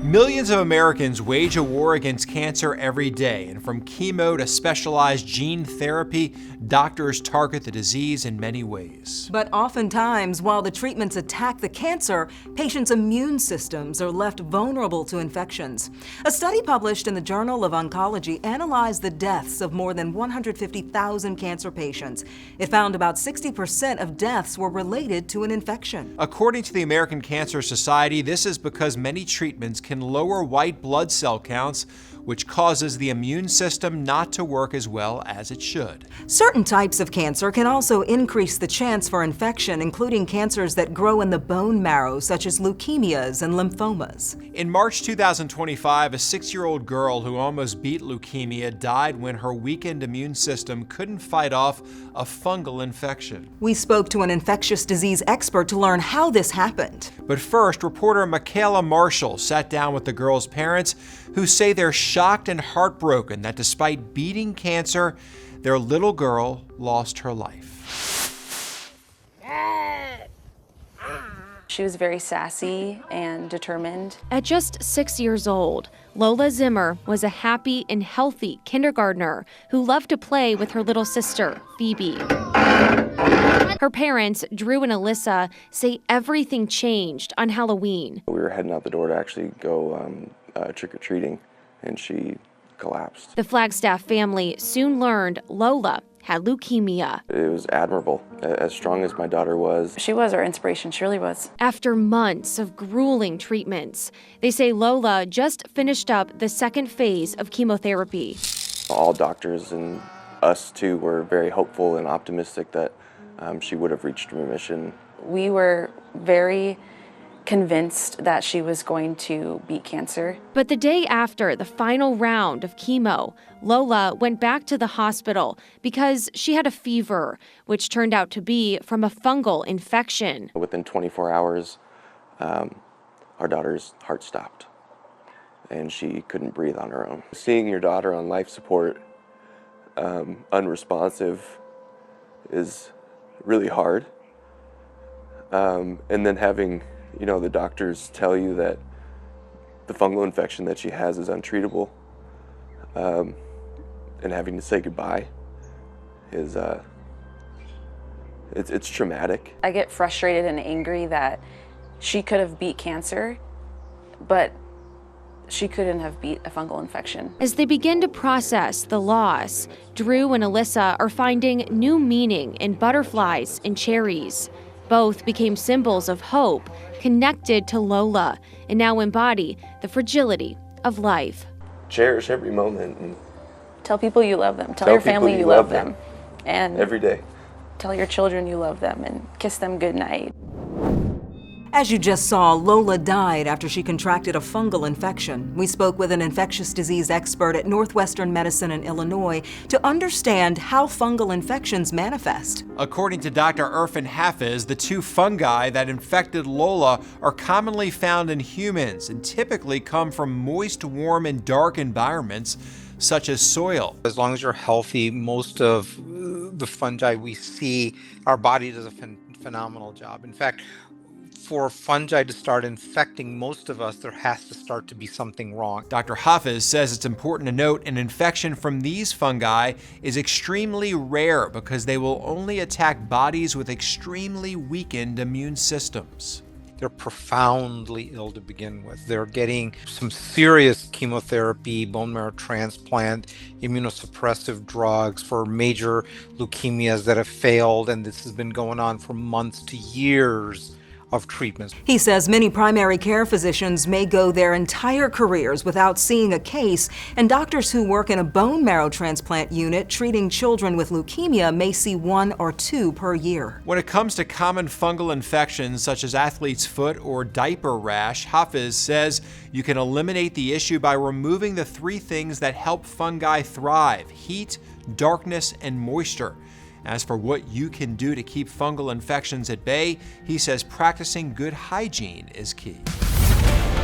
Millions of Americans wage a war against cancer every day, and from chemo to specialized gene therapy, doctors target the disease in many ways. But oftentimes, while the treatments attack the cancer, patients' immune systems are left vulnerable to infections. A study published in the Journal of Oncology analyzed the deaths of more than 150,000 cancer patients. It found about 60% of deaths were related to an infection. According to the American Cancer Society, this is because many treatments can lower white blood cell counts, which causes the immune system not to work as well as it should. Certain types of cancer can also increase the chance for infection, including cancers that grow in the bone marrow, such as leukemias and lymphomas. In March 2025, a 6-year-old girl who almost beat leukemia died when her weakened immune system couldn't fight off a fungal infection. We spoke to an infectious disease expert to learn how this happened. But first, reporter Michaela Marshall sat down with the girl's parents, who say they're shocked and heartbroken that despite beating cancer, their little girl lost her life. She was very sassy and determined. At just 6 years old, Lola Zimmer was a happy and healthy kindergartner who loved to play with her little sister, Phoebe. Her parents, Drew and Alyssa, say everything changed on Halloween. We were heading out the door to actually go trick-or-treating, and she collapsed. The Flagstaff family soon learned Lola had leukemia. It was admirable. As strong as my daughter was, She was our inspiration, she really was. After months of grueling treatments, they say Lola just finished up the second phase of chemotherapy. all doctors and us too were very hopeful and optimistic that she would have reached remission. We were very convinced that she was going to beat cancer. But the day after the final round of chemo, Lola went back to the hospital because she had a fever, which turned out to be from a fungal infection. Within 24 hours, our daughter's heart stopped and she couldn't breathe on her own. Seeing your daughter on life support, unresponsive, is really hard. And then having the doctors tell you that the fungal infection that she has is untreatable, and having to say goodbye is, it's traumatic. I get frustrated and angry that she could have beat cancer, but she couldn't have beat a fungal infection. As they begin to process the loss, Drew and Alyssa are finding new meaning in butterflies and cherries. Both became symbols of hope, connected to Lola, and now embody the fragility of life. Cherish every moment and Tell people you love them. Tell your family you love them. And every day. tell your children you love them and kiss them goodnight. As you just saw, Lola died after she contracted a fungal infection. We spoke with an infectious disease expert at Northwestern Medicine in Illinois to understand how fungal infections manifest. According to Dr. Irfan Hafiz, the two fungi that infected Lola are commonly found in humans and typically come from moist, warm, and dark environments, such as soil. As long as you're healthy, most of the fungi we see, our body does a phenomenal job. In fact, for fungi to start infecting most of us, there has to start to be something wrong. Dr. Hafiz says it's important to note an infection from these fungi is extremely rare because they will only attack bodies with extremely weakened immune systems. They're profoundly ill to begin with. They're getting some serious chemotherapy, bone marrow transplant, immunosuppressive drugs for major leukemias that have failed, and this has been going on for months to years of treatments. He says many primary care physicians may go their entire careers without seeing a case, and doctors who work in a bone marrow transplant unit treating children with leukemia may see 1 or 2 per year. When it comes to common fungal infections such as athlete's foot or diaper rash, Hafiz says you can eliminate the issue by removing the 3 things that help fungi thrive: heat, darkness, and moisture. As for what you can do to keep fungal infections at bay, he says practicing good hygiene is key.